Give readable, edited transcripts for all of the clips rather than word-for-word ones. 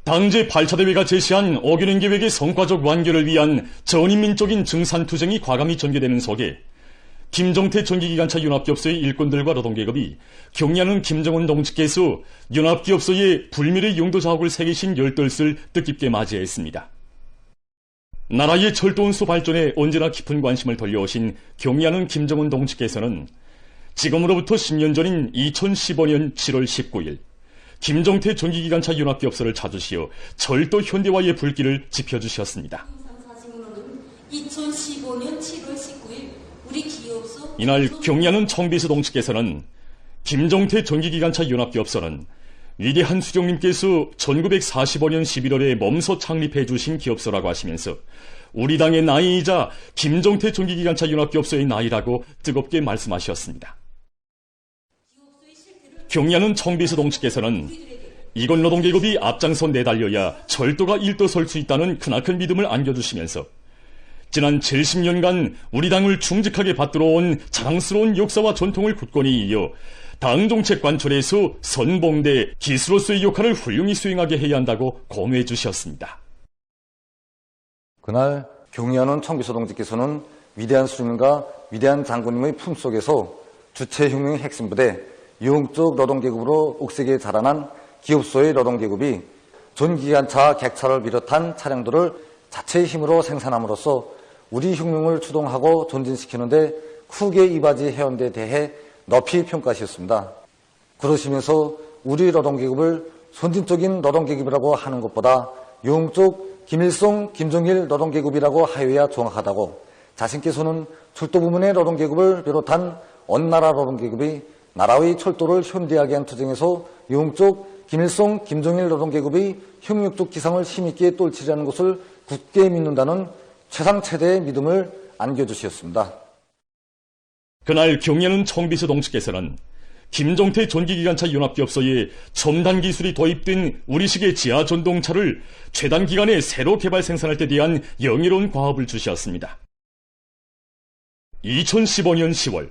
당제 8차 대회가 제시한 어균형 계획의 성과적 완결을 위한 전인민적인 증산투쟁이 과감히 전개되는 속에 김정태 전기기관차 융합기업소의 일꾼들과 노동계급이 경리하는 김정은 동지께서 융합기업소의 불멸의 용도 자옥을 새기신 열떨을 뜻깊게 맞이했습니다. 나라의 철도운수 발전에 언제나 깊은 관심을 돌려오신 경리하는 김정은 동지께서는 지금으로부터 10년 전인 2015년 7월 19일 김정태 전기기관차 융합기업소를 찾으시어 철도 현대화의 불길을 지펴주셨습니다. 2015년 7월 19일 우리 기업소 이날 경리하는 청비서 동지께서는 김정태 전기기관차 융합기업소는 위대한 수령님께서 1945년 11월에 몸소 창립해 주신 기업소라고 하시면서 우리 당의 나이이자 김정태 전기기관차 융합기업소의 나이라고 뜨겁게 말씀하셨습니다. 경리하는 청비서 동지께서는 이건 노동계급이 앞장서 내달려야 철도가 일도설 수 있다는 크나큰 믿음을 안겨주시면서 지난 70년간 우리 당을 충직하게 받들어온 자랑스러운 역사와 전통을 굳건히 이어 당 정책 관철에서 선봉대 기수로서의 역할을 훌륭히 수행하게 해야 한다고 공유해 주셨습니다. 그날 경리하는 청비서 동지께서는 위대한 수령님과 위대한 장군님의 품속에서 주체혁명의 핵심 부대 유흥적 노동계급으로 옥색에 자라난 기업소의 노동계급이 전기기관차 객차를 비롯한 차량들을 자체의 힘으로 생산함으로써 우리 혁명을 추동하고 전진시키는 데 크게 이바지해온 데 대해 높이 평가하셨습니다. 그러시면서 우리 노동계급을 선진적인 노동계급이라고 하는 것보다 유흥적 김일성, 김정일 노동계급이라고 하여야 정확하다고 자신께서는 철도 부문의 노동계급을 비롯한 온 나라 노동계급이 나라의 철도를 현대하게 한 투쟁에서 유흥적 김일성, 김정일 노동계급의 혁명적 기상을 힘있게 떨치려는 것을 굳게 믿는다는 최상 최대의 믿음을 안겨주셨습니다. 그날 경리하는 청비서 동지께서는 김정태 전기기관차 융합기업소에 첨단 기술이 도입된 우리식의 지하전동차를 최단 기간에 새로 개발 생산할 때 대한 영예로운 과업을 주셨습니다. 2015년 10월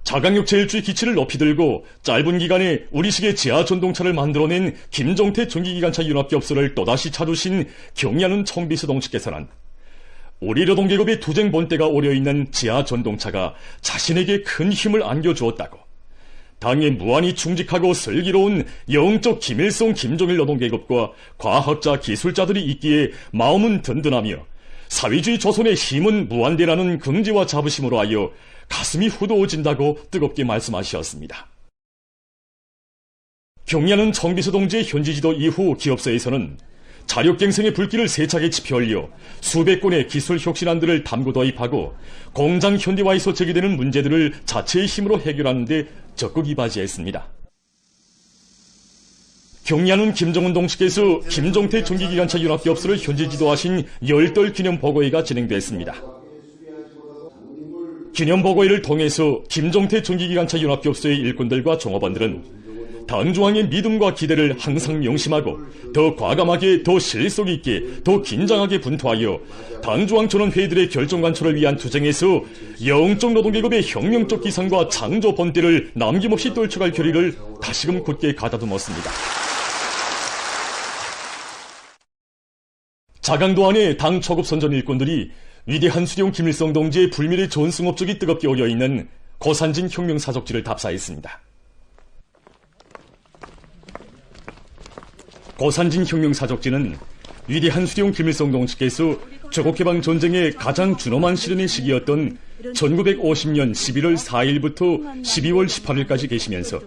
자강력 제일주의 기치를 높이 들고 짧은 기간에 우리식의 지하전동차를 만들어낸 김정태 전기기관차 융합기업소를 또다시 찾으신 경리하는 청비서 동지께서는 우리 노동계급의 투쟁 본때가 오려있는 지하전동차가 자신에게 큰 힘을 안겨주었다고 당에 무한히 충직하고 슬기로운 영적 김일성, 김정일 노동계급과 과학자, 기술자들이 있기에 마음은 든든하며 사회주의 조선의 힘은 무한대라는 긍지와 자부심으로 하여 가슴이 후두어진다고 뜨겁게 말씀하셨습니다. 경리하는 청비서 동지의 현지지도 이후 기업소에서는 자력갱생의 불길을 세차게 지펴올려 수백 건의 기술 혁신안들을 탐구 도입하고 공장 현대화에서 제기되는 문제들을 자체의 힘으로 해결하는 데 적극 이바지했습니다. 경리하는 김정은 동지께서 김정태 전기기관차 융합기업소를 현지 지도하신 열떨 기념보고회가 진행됐습니다. 기념보고회를 통해서 김정태 전기기관차 융합기업소의 일꾼들과 종업원들은 당중앙의 믿음과 기대를 항상 명심하고 더 과감하게, 더 실속 있게, 더 긴장하게 분투하여 당중앙 전원회의들의 결정 관철을 위한 투쟁에서 영적 노동계급의 혁명적 기상과 창조 본때를 남김없이 떨쳐갈 결의를 다시금 굳게 가다듬었습니다. 자강도 안에 당 초급 선전 일꾼들이 위대한 수령 김일성 동지의 불멸의 전승업적이 뜨겁게 오려있는 고산진 혁명사적지를 답사했습니다. 고산진 혁명사적지는 위대한 수령 김일성 동지께서 조국해방 전쟁의 가장 준엄한 시련의 시기였던 1950년 11월 4일부터 12월 18일까지 계시면서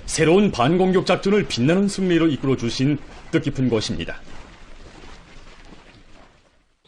새로운 반공격 작전을 빛나는 승리로 이끌어 주신 뜻깊은 곳입니다.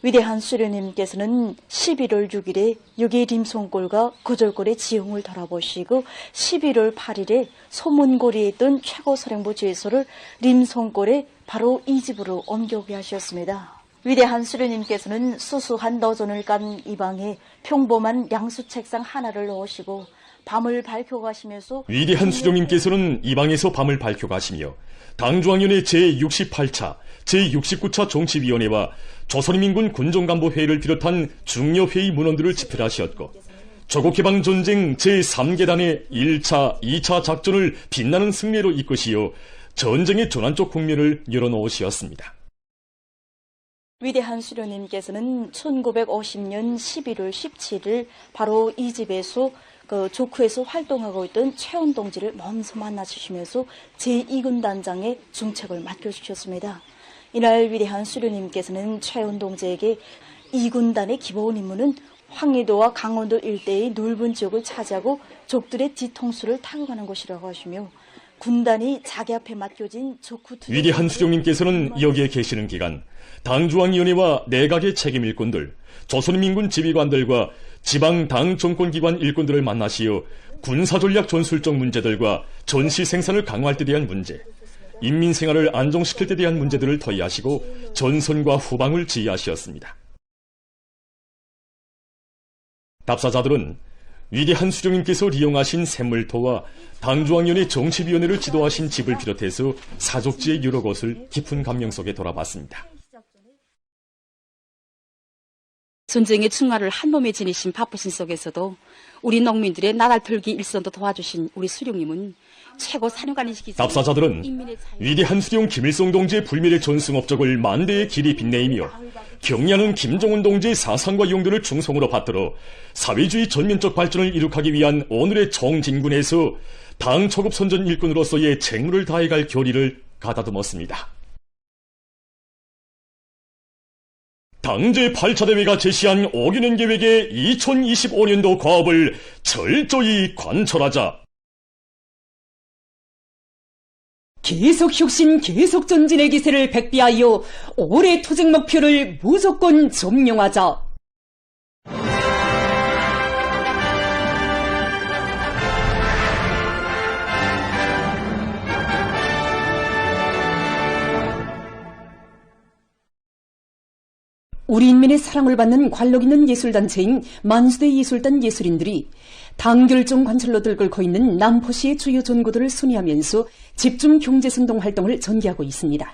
위대한 수령님께서는 11월 6일에 6.2 림송골과 구절골의 지형을 돌아보시고 11월 8일에 소문고리에 있던 최고사령부 주의소를 림송골에 바로 이 집으로 옮겨오게 하셨습니다. 위대한 수령님께서는 수수한 너전을 깐 이 방에 평범한 양수 책상 하나를 넣으시고 밤을 밝혀가시면서 위대한 수령님께서는 이 방에서 밤을 밝혀가시며 당중앙위원회 제68차, 제69차 정치위원회와 조선인민군 군정간부회의를 비롯한 중요회의 문헌들을 집필하셨고 조국해방전쟁 제3계단의 1차, 2차 작전을 빛나는 승리로 이끄시어 전쟁의 전환적 국면을 열어놓으시었습니다. 위대한 수령님께서는 1950년 11월 17일 바로 이 집에서 조크에서 활동하고 있던 최원 동지를 먼저 만나주시면서 제2군 단장의 중책을 맡겨주셨습니다. 이날 위대한 수령님께서는 최원 동지에게 2군단의 기본 임무는 황해도와 강원도 일대의 넓은 지역을 차지하고 적들의 뒤통수를 타고 가는 것이라고 하시며 군단이 자기 앞에 맡겨진 조크 위대한 수령님께서는 여기에 계시는 기간 당중앙위원회와 내각의 책임 일꾼들, 조선민군 지휘관들과 지방 당 정권기관 일꾼들을 만나시어 군사전략 전술적 문제들과 전시 생산을 강화할 때 대한 문제, 인민 생활을 안정시킬 때 대한 문제들을 토의하시고 전선과 후방을 지휘하시었습니다. 답사자들은 위대한 수령님께서 리용하신 샘물터와 당중앙위원회 정치위원회를 지도하신 집을 비롯해서 사족지의 여러 곳을 깊은 감명 속에 돌아봤습니다. 전쟁의 충화를 한 몸에 지니신 바쁘신 속에서도 우리 농민들의 나라 털기 일선도 도와주신 우리 수령님은 최고 사령관이시기 때문에 답사자들은 위대한 수령 김일성 동지의 불멸의 전승 업적을 만대의 길이 빛내이며 경리하는 김정은 동지의 사상과 용도를 충성으로 받들어 사회주의 전면적 발전을 이룩하기 위한 오늘의 정진군에서 당 초급 선전 일꾼으로서의 책무를 다해갈 결의를 가다듬었습니다. 당제 8차 대회가 제시한 5개년 계획의 2025년도 과업을 철저히 관철하자. 계속 혁신, 계속 전진의 기세를 백비하여 올해 투쟁 목표를 무조건 점령하자. 우리 인민의 사랑을 받는 관록 있는 예술단체인 만수대 예술단 예술인들이 당결정 관철로 들끓고 있는 남포시의 주요 전구들을 순회하면서 집중 경제선동 활동을 전개하고 있습니다.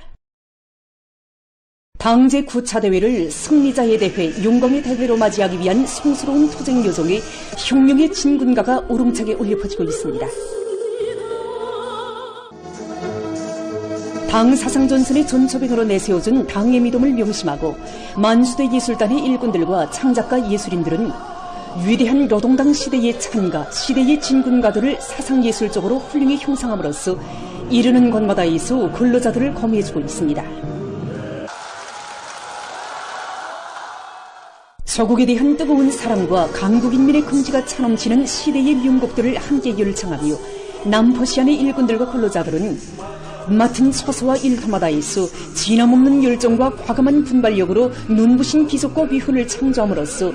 당제 9차 대회를 승리자의 대회, 용광의 대회로 맞이하기 위한 성스러운 투쟁 여정에 혁명의 진군가가 우렁차게 울려 퍼지고 있습니다. 당 사상전선의 전초백으로 내세워준 당의 믿음을 명심하고 만수대 예술단의 일꾼들과 창작가 예술인들은 위대한 노동당 시대의 찬가, 시대의 진군가들을 사상예술적으로 훌륭히 형상함으로써 이르는 곳마다에서 근로자들을 거미해주고 있습니다. 조국에 대한 뜨거운 사랑과 강국인민의 긍지가 차넘치는 시대의 명곡들을 함께 열창하며 남포시안의 일꾼들과 근로자들은 맡은 처소와 일터마다에서 진함없는 열정과 과감한 분발력으로 눈부신 기속과 위훈을 창조함으로써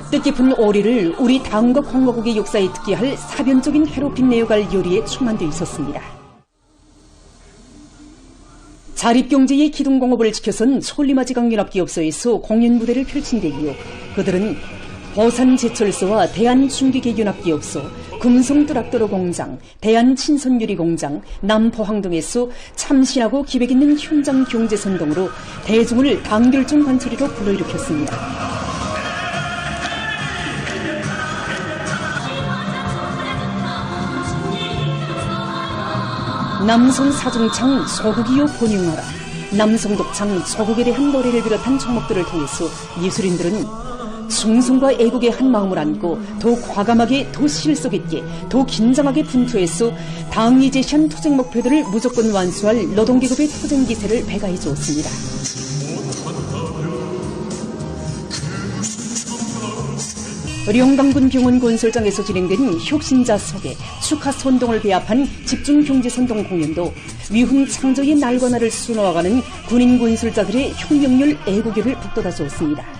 뜻깊은 오리를 우리 당과 공화국의 역사에 특기할 사변적인 해로 빛내어갈 요리에 충만되어 있었습니다. 자립경제의 기둥공업을 지켜선 천리마지강연합기업소에서 공연무대를 펼친 데이어 그들은 보산제철소와 대한중기계연합기업소, 금성뚜락도로공장, 대한친선유리공장, 남포항 등에서 참신하고 기백 있는 현장 경제선동으로 대중을 단결중 관철이로 불러일으켰습니다. 남성 사중창 조국이요 번영하라, 남성 독창 조국에 대한 노래를 비롯한 종목들을 통해서 예술인들은 충성과 애국의 한 마음을 안고 더 과감하게, 더 실속 있게, 더 긴장하게 분투해서 당이 제시한 투쟁 목표들을 무조건 완수할 노동계급의 투쟁 기세를 배가해 주었습니다. 령강군 병원 건설장에서 진행된 혁신자 소개, 축하 선동을 배합한 집중 경제 선동 공연도 위훈 창조의 날과 날을 수놓아가는 군인 군술자들의 혁명률 애국열을 북돋아 주었습니다.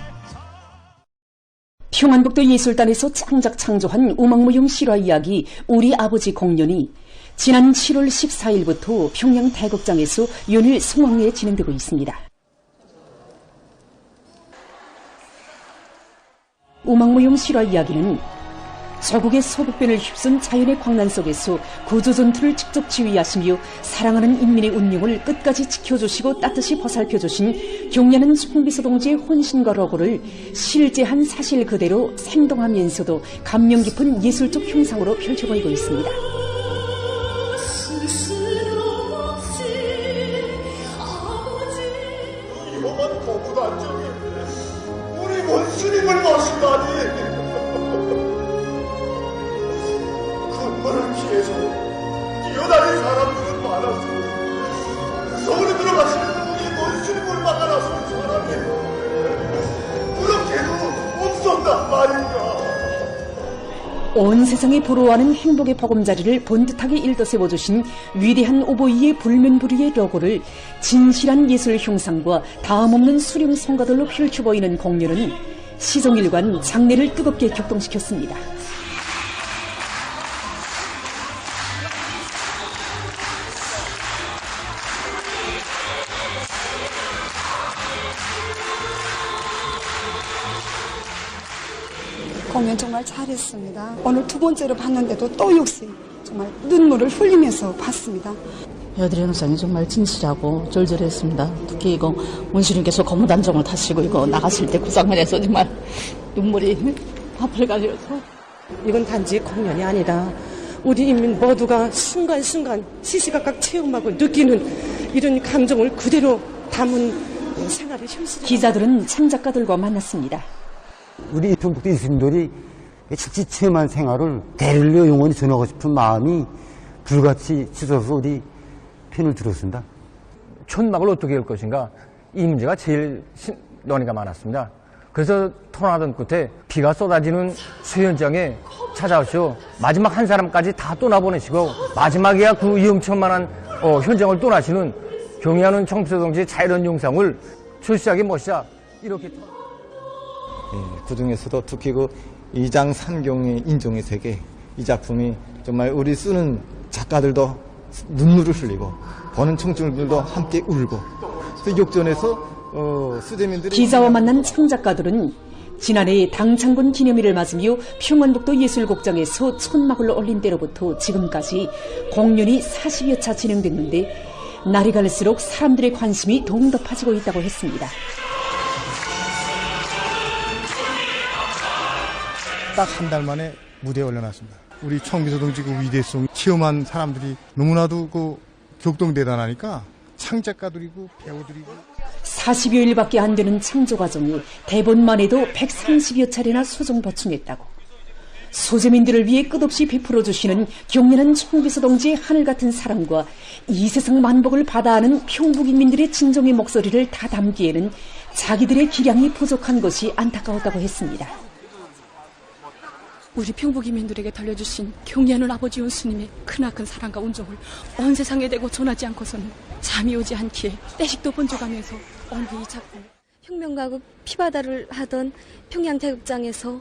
평안북도 예술단에서 창조한 우망무용 실화 이야기 우리 아버지 공연이 지난 7월 14일부터 평양 대극장에서 연일 성황리에 진행되고 있습니다. 우망무용 실화 이야기는 조국의 소국변을 휩쓴 자연의 광란 속에서 구조전투를 직접 지휘하시며 사랑하는 인민의 운명을 끝까지 지켜주시고 따뜻이 보살펴주신 경례하는 송비서 동지의 혼신과 로고를 실제한 사실 그대로 생동하면서도 감명 깊은 예술적 형상으로 펼쳐보이고 있습니다. 온 세상에 보로하는 행복의 보금자리를 번듯하게 일떠세워주신 위대한 오보이의 불면불이의 로고를 진실한 예술 형상과 다음없는 수령 성가들로 펼쳐 보이는 공연은 시종일관 장내를 뜨겁게 격동시켰습니다. 공연 정말 잘했습니다. 오늘 두 번째로 봤는데도 또 역시 정말 눈물을 흘리면서 봤습니다. 여드리 영상이 정말 진실하고 절절했습니다. 특히 이거 원시님께서 고무단정을 타시고 이거 나갔을 때 그 장면에서 정말 눈물이 앞을 가려서. 이건 단지 공연이 아니다. 우리 인민 모두가 순간순간 시시각각 체험하고 느끼는 이런 감정을 그대로 담은 생활의 현실. 기자들은 창작가들과 만났습니다. 우리 이평북도 이스님들이 직접 체험한 생활을 대를로 영원히 전하고 싶은 마음이 불같이 치솟아서 우리 편을 들었습니다. 천막을 어떻게 할 것인가, 이 문제가 제일 논의가 많았습니다. 그래서 토론하던 끝에 비가 쏟아지는 수연장에 찾아오시오. 마지막 한 사람까지 다 떠나보내시고 마지막에야 그 위험천만한 현장을 떠나시는 경의하는 청비서동지의 자유로운 영상을 출시하게 모시자. 이렇게. 그 중에서도 특히 그 이장 산경의 인종의 세계, 이 작품이 정말 우리 쓰는 작가들도 눈물을 흘리고 보는 청중들도 함께 울고, 그 역전에서 수재민들이. 기자와 만난 창작가들은 지난해 당창군 기념일을 맞으며 평안북도 예술곡장에서 천막을 올린 때로부터 지금까지 공연이 40여 차 진행됐는데 날이 갈수록 사람들의 관심이 더욱 높아지고 있다고 했습니다. 딱 한 달 만에 무대에 올려놨습니다. 우리 청비서동지 그 위대성 체험한 사람들이 너무나도 그 격동대단하니까 창작가들이고 배우들이고. 40여일밖에 안 되는 창조 과정이 대본만 해도 130여 차례나 소정 보충했다고. 소재민들을 위해 끝없이 베풀어주시는 경연한 청비서동지의 하늘같은 사랑과 이 세상 만복을 받아하는 평북인민들의 진정의 목소리를 다 담기에는 자기들의 기량이 부족한 것이 안타까웠다고 했습니다. 우리 평북인민들에게 돌려주신 경애하는 아버지 원수님의 크나큰 사랑과 온종을 온 세상에 대고 전하지 않고서는 잠이 오지 않기에 때식도 번져가면서 오늘 이 작품. 혁명가국 피바다를 하던 평양대극장에서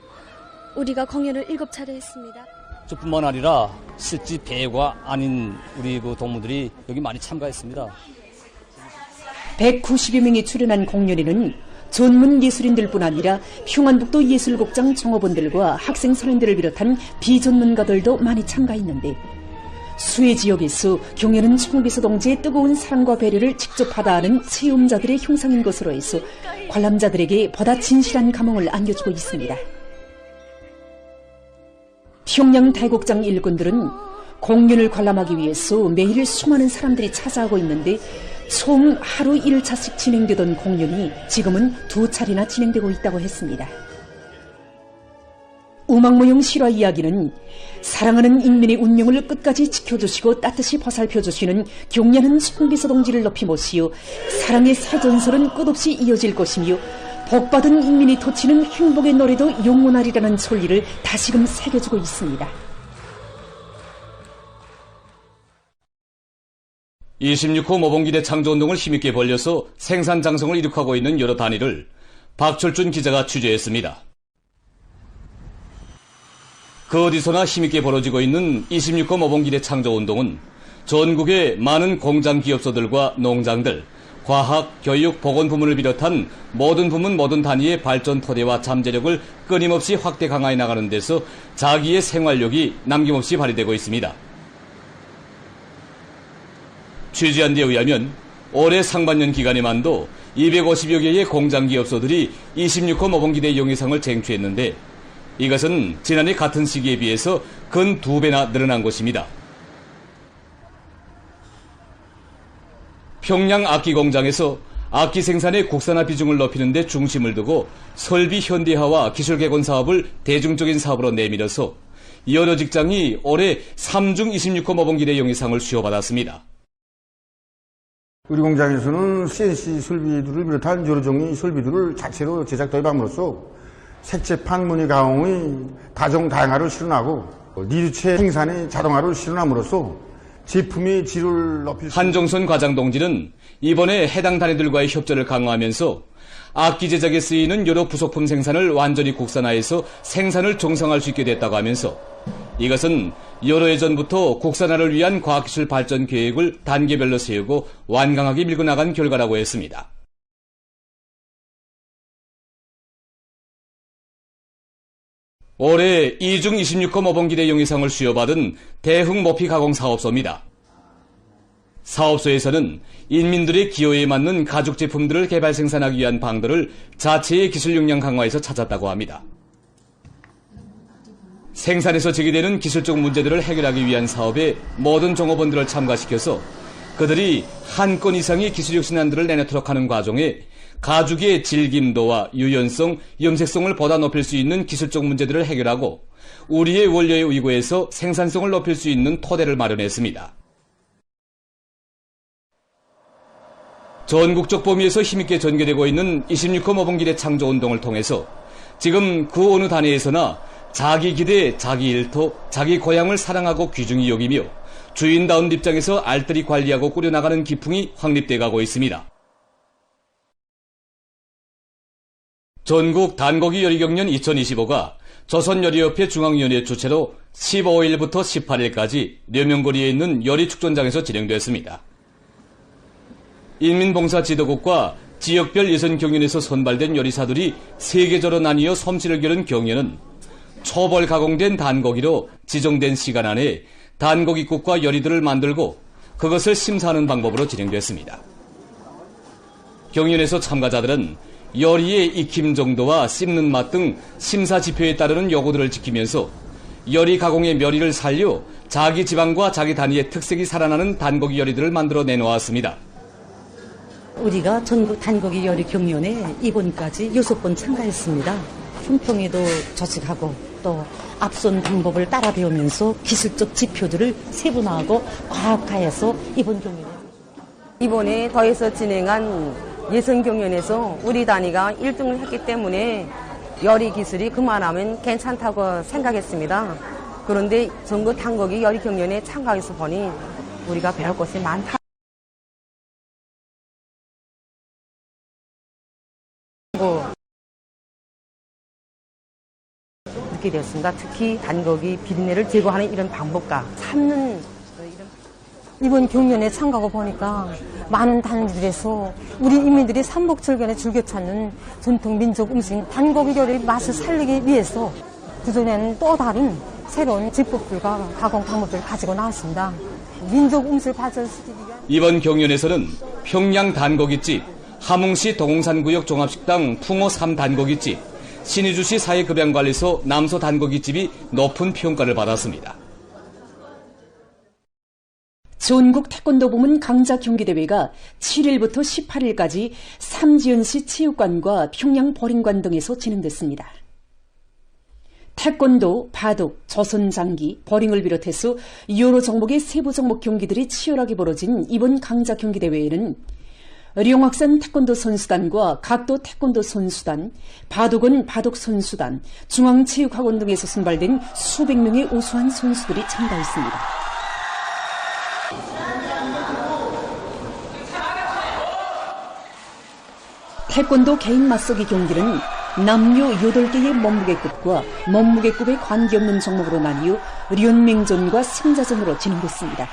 우리가 공연을 7차례 했습니다. 저뿐만 아니라 실제 배우가 아닌 우리 그 동무들이 여기 많이 참가했습니다. 190여 명이 출연한 공연에는 전문 예술인들뿐 아니라 평안북도 예술곡장 종업원들과 학생 선생들을 비롯한 비전문가들도 많이 참가했는데 수해 지역에서 경연은 청비서동지의 뜨거운 사랑과 배려를 직접 받아하는 체험자들의 형상인 것으로 해서 관람자들에게 보다 진실한 감흥을 안겨주고 있습니다. 평양 대곡장 일꾼들은 공연을 관람하기 위해서 매일 수많은 사람들이 찾아오고 있는데 총 하루 1차씩 진행되던 공연이 지금은 2차례나 진행되고 있다고 했습니다. 우막모형 실화 이야기는 사랑하는 인민의 운명을 끝까지 지켜주시고 따뜻이 보살펴주시는 경연한 청비서동지를 높이 모시어 사랑의 새 전설은 끝없이 이어질 것이며 복받은 인민이 토치는 행복의 노래도 영원하리라는 솔리를 다시금 새겨주고 있습니다. 26호 모범기대 창조운동을 힘있게 벌려서 생산 장성을 이룩하고 있는 여러 단위를 박철준 기자가 취재했습니다. 그 어디서나 힘있게 벌어지고 있는 26호 모범기대 창조운동은 전국의 많은 공장 기업소들과 농장들, 과학, 교육, 보건 부문을 비롯한 모든 부문 모든 단위의 발전 토대와 잠재력을 끊임없이 확대 강화해 나가는 데서 자기의 생활력이 남김없이 발휘되고 있습니다. 취재한 데 의하면 올해 상반년 기간에만도 250여 개의 공장기업소들이 26호 모범기대 용의상을 쟁취했는데 이것은 지난해 같은 시기에 비해서 근 2배나 늘어난 것입니다. 평양 악기공장에서 악기 생산의 국산화 비중을 높이는 데 중심을 두고 설비 현대화와 기술 개선 사업을 대중적인 사업으로 내밀어서 여러 직장이 올해 3중 26호 모범기대 용의상을 수여받았습니다. 우리 공장에서는 CNC 설비들을 비롯한 여러 종의 설비들을 자체로 제작 도입함으로써 색채 판무늬 가공의 다종다양화를 실현하고 니르체 생산의 자동화를 실현함으로써 제품의 질을 높일 수 한종선 과장동지는 이번에 해당 단위들과의 협조를 강화하면서 악기 제작에 쓰이는 여러 부속품 생산을 완전히 국산화해서 생산을 정상화할 수 있게 됐다고 하면서 이것은 여러 해 전부터 국산화를 위한 과학기술 발전 계획을 단계별로 세우고 완강하게 밀고 나간 결과라고 했습니다. 올해 이중 26호 모범기대 용의상을 수여받은 대흥 모피 가공 사업소입니다. 사업소에서는 인민들의 기호에 맞는 가죽 제품들을 개발 생산하기 위한 방도를 자체의 기술 역량 강화에서 찾았다고 합니다. 생산에서 제기되는 기술적 문제들을 해결하기 위한 사업에 모든 종업원들을 참가시켜서 그들이 한 건 이상의 기술 혁신안들을 내놓도록 하는 과정에 가죽의 질김도와 유연성, 염색성을 보다 높일 수 있는 기술적 문제들을 해결하고 우리의 원료에 의거해서 생산성을 높일 수 있는 토대를 마련했습니다. 전국적 범위에서 힘있게 전개되고 있는 26호 모범기대 창조운동을 통해서 지금 그 어느 단위에서나 자기 기대, 자기 일터, 자기 고향을 사랑하고 귀중히 여기며 주인다운 입장에서 알뜰히 관리하고 꾸려나가는 기풍이 확립돼 가고 있습니다. 전국 단고기 요리경연 2025가 조선요리협회 중앙위원회 주최로 15일부터 18일까지 려명거리에 있는 요리축전장에서 진행됐습니다. 인민봉사지도국과 지역별 예선경연에서 선발된 요리사들이 세계적으로 나뉘어 솜씨를 기른 경연은 초벌 가공된 단고기로 지정된 시간 안에 단고기국과 요리들을 만들고 그것을 심사하는 방법으로 진행됐습니다. 경연에서 참가자들은 요리의 익힘 정도와 씹는 맛 등 심사 지표에 따르는 요구들을 지키면서 요리 가공의 묘리를 살려 자기 지방과 자기 단위의 특색이 살아나는 단고기 요리들을 만들어 내놓았습니다. 우리가 전국 단고기 요리 경연에 이번까지 6번 참가했습니다. 품평에도 조직하고 또 앞선 방법을 따라 배우면서 기술적 지표들을 세분화하고 과학화해서 이번 경연에 이번에 더해서 진행한 예선 경연에서 우리 단위가 1등을 했기 때문에 요리 기술이 그만하면 괜찮다고 생각했습니다. 그런데 전국 단고기 요리 경연에 참가해서 보니 우리가 배울 것이 많다. 느끼게 되었습니다. 특히 단고기 비린내를 제거하는 이런 방법과 삶는 이번 경연에 참가하고 보니까 많은 단위들에서 우리 인민들이 삼복절간에 즐겨 찾는 전통 민족 음식 단고기 요리 맛을 살리기 위해서 그전에는 또 다른 새로운 제법들과 가공 방법들을 가지고 나왔습니다. 민족 음식을 발전시키기 위한 이번 경연에서는 평양 단고기집, 함흥시 동홍산구역 종합식당 풍호 3단고기집, 신의주시 사회급양관리소 남소 단고기집이 높은 평가를 받았습니다. 전국 태권도 부문 강자 경기대회가 7일부터 18일까지 삼지연시 체육관과 평양 보링관 등에서 진행됐습니다. 태권도, 바둑, 조선장기, 보링을 비롯해서 여러 종목의 세부 종목 경기들이 치열하게 벌어진 이번 강자 경기대회에는 룡학산 태권도 선수단과 각도 태권도 선수단, 바둑은 바둑 선수단, 중앙체육학원 등에서 선발된 수백 명의 우수한 선수들이 참가했습니다. 태권도 개인 맞서기 경기는 남녀 8개의 몸무게급과 몸무게급에 관계없는 종목으로 나뉘어 련맹전과 승자전으로 진행됐습니다.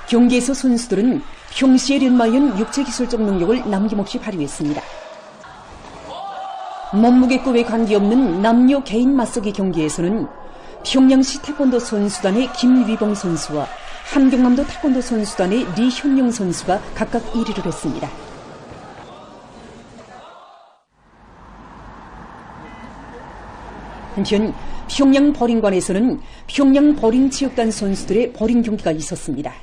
경기에서 선수들은 평시에 련마연 육체기술적 능력을 남김없이 발휘했습니다. 몸무게급에 관계없는 남녀 개인 맞서기 경기에서는 평양시 태권도 선수단의 김위봉 선수와 함경남도 태권도 선수단의 리현영 선수가 각각 1위를 했습니다. 한편 평양 보링관에서는 평양 보링체육단 선수들의 보링 경기가 있었습니다.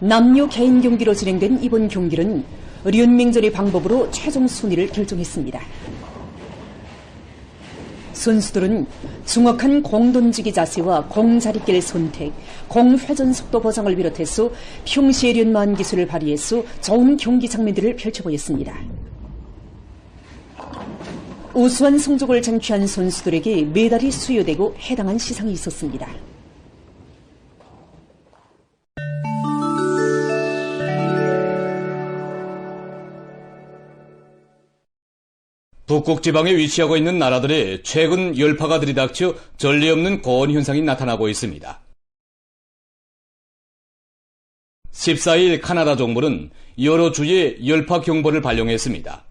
남녀 개인 경기로 진행된 이번 경기는 련맹전의 방법으로 최종 순위를 결정했습니다. 선수들은 정확한 공 던지기 자세와 공 자릿길 선택, 공 회전 속도 보장을 비롯해서 평시에 련마한 기술을 발휘해서 좋은 경기 장면들을 펼쳐보였습니다. 우수한 성적을 쟁취한 선수들에게 메달이 수여되고 해당한 시상이 있었습니다. 북극 지방에 위치하고 있는 나라들의 최근 열파가 들이닥쳐 전례 없는 고온 현상이 나타나고 있습니다. 14일 카나다 정부는 여러 주에 열파 경보를 발령했습니다.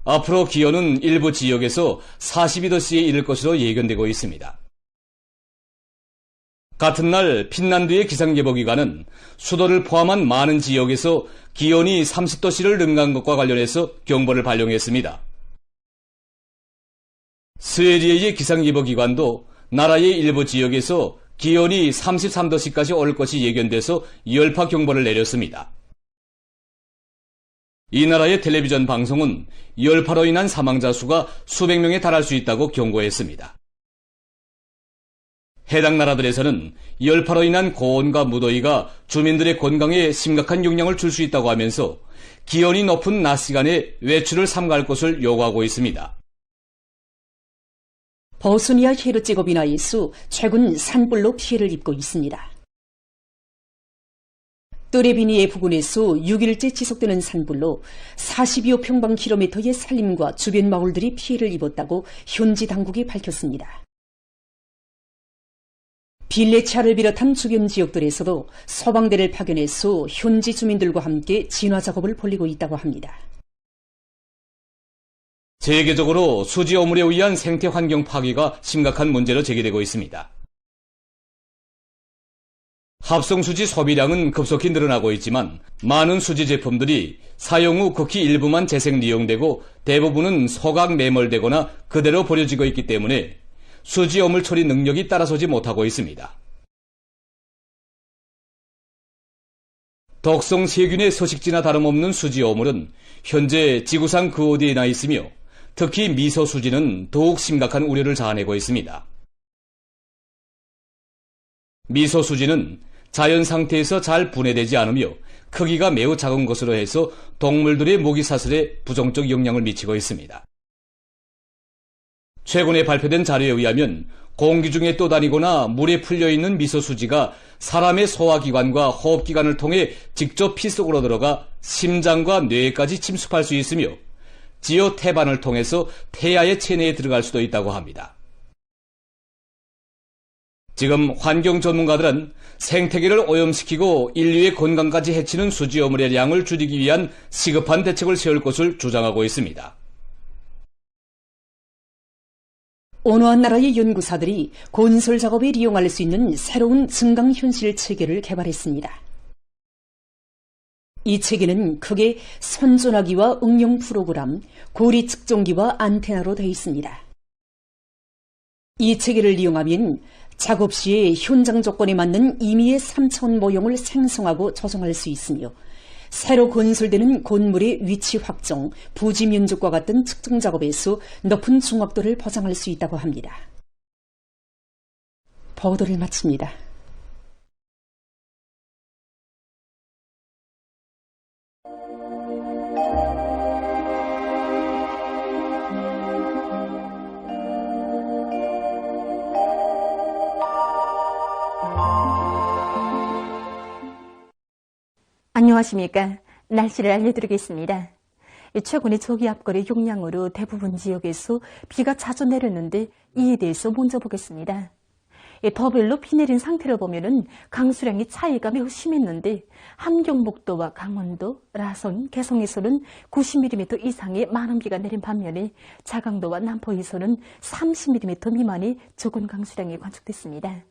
앞으로 기온은 일부 지역에서 42도씨에 이를 것으로 예견되고 있습니다. 같은 날 핀란드의 기상예보기관은 수도를 포함한 많은 지역에서 기온이 30도씨를 능가한 것과 관련해서 경보를 발령했습니다. 스웨디의 기상예보기관도 나라의 일부 지역에서 기온이 33도씨까지 오를 것이 예견돼서 열파 경보를 내렸습니다. 이 나라의 텔레비전 방송은 열파로 인한 사망자 수가 수백 명에 달할 수 있다고 경고했습니다. 해당 나라들에서는 열파로 인한 고온과 무더위가 주민들의 건강에 심각한 영향을 줄 수 있다고 하면서 기온이 높은 낮 시간에 외출을 삼가할 것을 요구하고 있습니다. 버소니아 헤르체고비나에서 최근 산불로 피해를 입고 있습니다. 또레비니에 부근에서 6일째 지속되는 산불로 42호 평방킬로미터의 산림과 주변 마을들이 피해를 입었다고 현지 당국이 밝혔습니다. 빌레차를 비롯한 주변 지역들에서도 소방대를 파견해서 현지 주민들과 함께 진화 작업을 벌이고 있다고 합니다. 세계적으로 수지 오물에 의한 생태 환경 파괴가 심각한 문제로 제기되고 있습니다. 합성 수지 소비량은 급속히 늘어나고 있지만 많은 수지 제품들이 사용 후 극히 일부만 재생利用되고 대부분은 소각 매몰되거나 그대로 버려지고 있기 때문에 수지 오물 처리 능력이 따라서지 못하고 있습니다. 독성 세균의 서식지나 다름없는 수지 오물은 현재 지구상 그 어디에나 있으며 특히 미소 수지는 더욱 심각한 우려를 자아내고 있습니다. 미소 수지는 자연 상태에서 잘 분해되지 않으며 크기가 매우 작은 것으로 해서 동물들의 모기 사슬에 부정적 영향을 미치고 있습니다. 최근에 발표된 자료에 의하면 공기 중에 떠다니거나 물에 풀려있는 미소수지가 사람의 소화기관과 호흡기관을 통해 직접 피 속으로 들어가 심장과 뇌에까지 침습할 수 있으며 지어 태반을 통해서 폐하의 체내에 들어갈 수도 있다고 합니다. 지금 환경 전문가들은 생태계를 오염시키고 인류의 건강까지 해치는 수지 오물의 양을 줄이기 위한 시급한 대책을 세울 것을 주장하고 있습니다. 어느 한 나라의 연구사들이 건설 작업에 이용할 수 있는 새로운 증강현실 체계를 개발했습니다. 이 체계는 크게 선전화기와 응용 프로그램, 고리 측정기와 안테나로 되어 있습니다. 이 체계를 이용하면 작업 시에 현장 조건에 맞는 임의의 3차원 모형을 생성하고 조정할 수 있으며 새로 건설되는 건물의 위치 확정, 부지 면적과 같은 측정 작업에서 높은 정확도를 보장할 수 있다고 합니다. 보도를 마칩니다. 안녕하십니까. 날씨를 알려드리겠습니다. 최근에 저기압골의 용량으로 대부분 지역에서 비가 자주 내렸는데 이에 대해서 먼저 보겠습니다. 더별로 비 내린 상태를 보면은 강수량의 차이가 매우 심했는데 함경북도와 강원도, 라선, 개성에서는 90mm 이상의 많은 비가 내린 반면에 자강도와 남포에서는 30mm 미만의 적은 강수량이 관측됐습니다.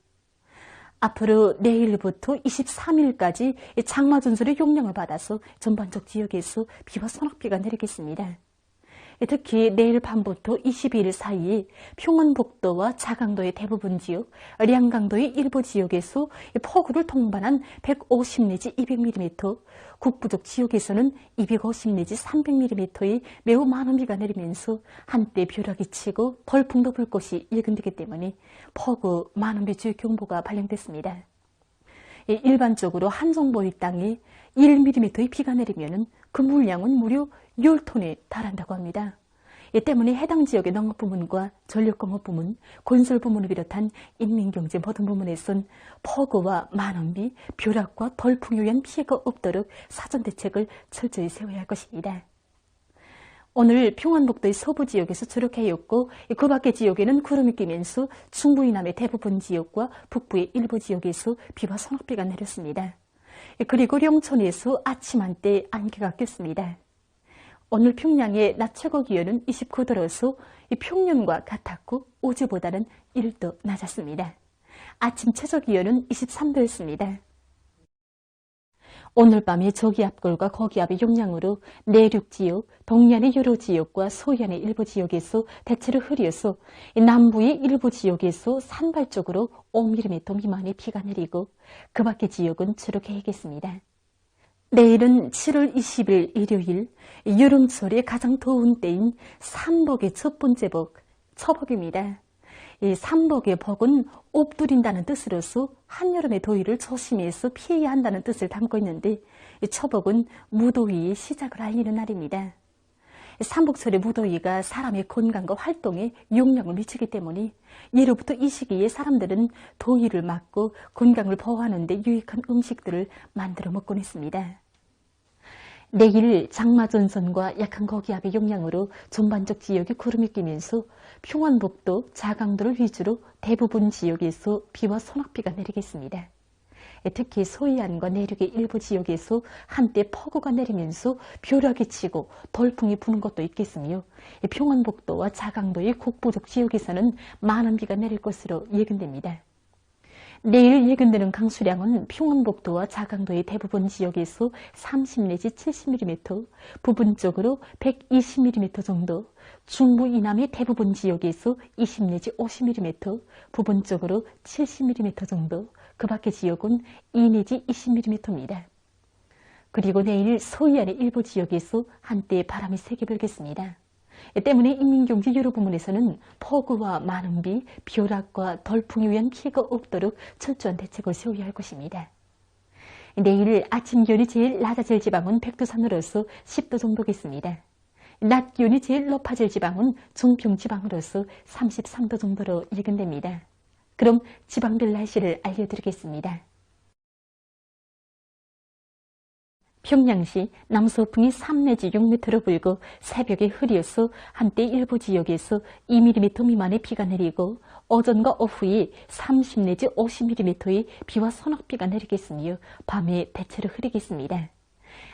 앞으로 내일부터 23일까지 장마 전설의 용량을 받아서 전반적 지역에서 비와 소낙비가 내리겠습니다. 특히 내일 밤부터 22일 사이에 평안북도와 자강도의 대부분 지역, 량강도의 일부 지역에서 폭우를 동반한 150 내지 200mm, 북부쪽 지역에서는 250 내지 300mm의 매우 많은 비가 내리면서 한때 벼락이 치고 벌풍도 불 것이 예견되기 때문에 폭우, 많은 비 주의경보가 발령됐습니다. 일반적으로 한 정도의 땅에 1mm의 비가 내리면 그 물량은 무려 10톤에 달한다고 합니다. 이 때문에 해당 지역의 농업부문과 전력공업부문, 건설부문을 비롯한 인민경제 모든 부문에선 폭우와 만원비, 벼락과 돌풍에 의한 피해가 없도록 사전대책을 철저히 세워야 할 것입니다. 오늘 평안북도의 서부 지역에서 추락해였고 그 밖의 지역에는 구름이 끼면서 중부 이남의 대부분 지역과 북부의 일부 지역에서 비와 소낙비가 내렸습니다. 그리고 영천에서 아침 한때 안개가 꼈습니다. 오늘 평양의 낮 최고 기온은 29도로서 평년과 같았고 어제보다는 1도 낮았습니다. 아침 최저 기온은 23도였습니다. 오늘 밤에 저기압골과 거기압의 영향으로 내륙 지역, 동해안의 여러 지역과 서해안의 일부 지역에서 대체로 흐려서 남부의 일부 지역에서 산발 쪽으로 5mm 미만의 비가 내리고 그 밖의 지역은 주로 개겠습니다. 내일은 7월 20일 일요일, 여름철의 가장 더운 때인 삼복의 첫 번째 복, 처복입니다. 이 삼복의 복은 엎드린다는 뜻으로서 한여름의 더위를 조심해서 피해야 한다는 뜻을 담고 있는데 이 처복은 무더위의 시작을 알리는 날입니다. 삼복철의 무더위가 사람의 건강과 활동에 영향을 미치기 때문에 예로부터 이 시기에 사람들은 더위를 막고 건강을 보호하는 데 유익한 음식들을 만들어 먹곤 했습니다. 내일 장마전선과 약한 고기압의 영향으로 전반적 지역에 구름이 끼면서 평안북도, 자강도를 위주로 대부분 지역에서 비와 소낙비가 내리겠습니다. 특히 서해안과 내륙의 일부 지역에서 한때 폭우가 내리면서 벼락이 치고 돌풍이 부는 것도 있겠으며 평안북도와 자강도의 국부적 지역에서는 많은 비가 내릴 것으로 예견됩니다. 내일 예견되는 강수량은 평안북도와 자강도의 대부분 지역에서 30 내지 70mm, 부분적으로 120mm 정도, 중부 이남의 대부분 지역에서 20 내지 50mm, 부분적으로 70mm 정도, 그 밖의 지역은 2 내지 20mm입니다. 그리고 내일 서해안의 일부 지역에서 한때 바람이 세게 불겠습니다. 때문에 인민경제 여러 부문에서는 폭우와 많은 비, 벼락과 돌풍에 의한 피해가 없도록 철저한 대책을 세워야 할 것입니다. 내일 아침 기온이 제일 낮아질 지방은 백두산으로서 10도 정도겠습니다. 낮 기온이 제일 높아질 지방은 중평 지방으로서 33도 정도로 예견됩니다. 그럼 지방별 날씨를 알려드리겠습니다. 평양시 남서풍이 3 내지 6m로 불고 새벽에 흐려서 한때 일부 지역에서 2mm 미만의 비가 내리고 오전과 오후에 30 내지 50mm의 비와 소낙비가 내리겠으며 밤에 대체로 흐리겠습니다.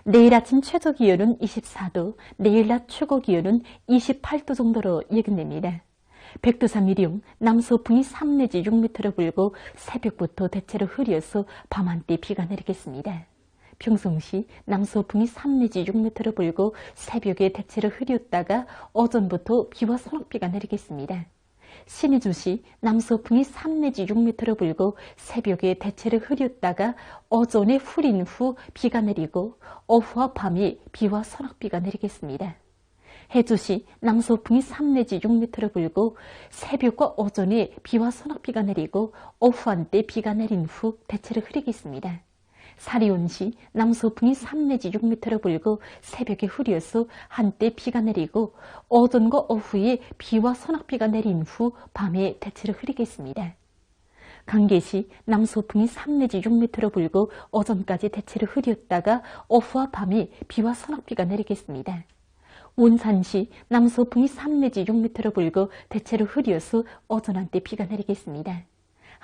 내일 아침 최저 기온은 24도, 내일 낮 최고 기온은 28도 정도로 예견됩니다. 백두산 미령 남서풍이 3 내지 6m로 불고 새벽부터 대체로 흐려서 밤 한때 비가 내리겠습니다. 평성시 남서풍이 3 내지 6m로 불고 새벽에 대체로 흐렸다가 오전부터 비와 소낙비가 내리겠습니다. 신의주시 남서풍이 3 내지 6m로 불고 새벽에 대체로 흐렸다가 오전에 흐린 후 비가 내리고 오후와 밤에 비와 소낙비가 내리겠습니다. 해주시 남서풍이 3 내지 6m로 불고 새벽과 오전에 비와 소낙비가 내리고 오후 한때 비가 내린 후 대체로 흐리겠습니다. 사리온시 남서풍이 3 내지 6m로 불고 새벽에 흐려서 한때 비가 내리고 오전과 오후에 비와 소낙비가 내린 후 밤에 대체로 흐리겠습니다. 강계시 남서풍이 3 내지 6m로 불고 오전까지 대체로 흐렸다가 오후와 밤에 비와 소낙비가 내리겠습니다. 원산시 남서풍이 3 내지 6m로 불고 대체로 흐려서 오전 한때 비가 내리겠습니다.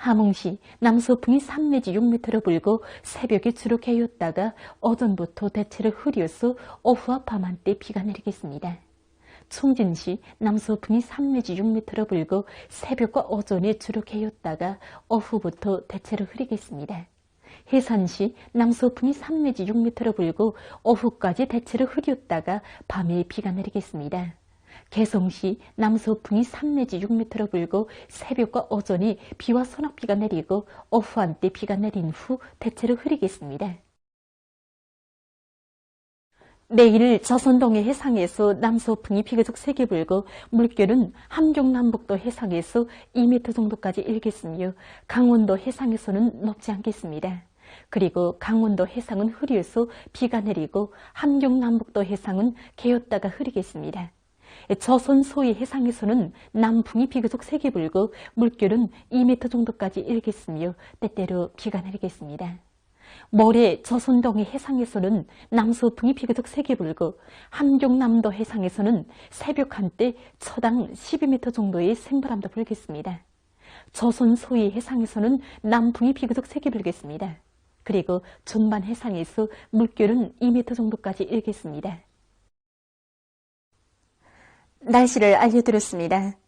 함흥시 남서풍이 3 내지 6m로 불고 새벽에 주로 개였다가 오전부터 대체로 흐려서 오후와 밤 한때 비가 내리겠습니다. 충진시 남서풍이 3 내지 6m로 불고 새벽과 오전에 주로 개였다가 오후부터 대체로 흐리겠습니다. 해산시 남서풍이 3 내지 6m로 불고 오후까지 대체로 흐렸다가 밤에 비가 내리겠습니다. 개성시 남서풍이 3 내지 6m로 불고 새벽과 오전에 비와 소낙비가 내리고 오후 한때 비가 내린 후 대체로 흐리겠습니다. 내일 조선동해 해상에서 남서풍이 비교적 세게 불고 물결은 함경남북도 해상에서 2m 정도까지 일겠으며 강원도 해상에서는 높지 않겠습니다. 그리고 강원도 해상은 흐려서 비가 내리고 함경남북도 해상은 개었다가 흐리겠습니다. 저선 소위 해상에서는 남풍이 비교적 세게 불고 물결은 2m 정도까지 일겠으며 때때로 비가 내리겠습니다. 모레 저선동해 해상에서는 남서풍이 비교적 세게 불고 함경남도 해상에서는 새벽 한때 초당 12m 정도의 생바람도 불겠습니다. 저선 소위 해상에서는 남풍이 비교적 세게 불겠습니다. 그리고 전반 해상에서 물결은 2m 정도까지 일겠습니다. 날씨를 알려드렸습니다.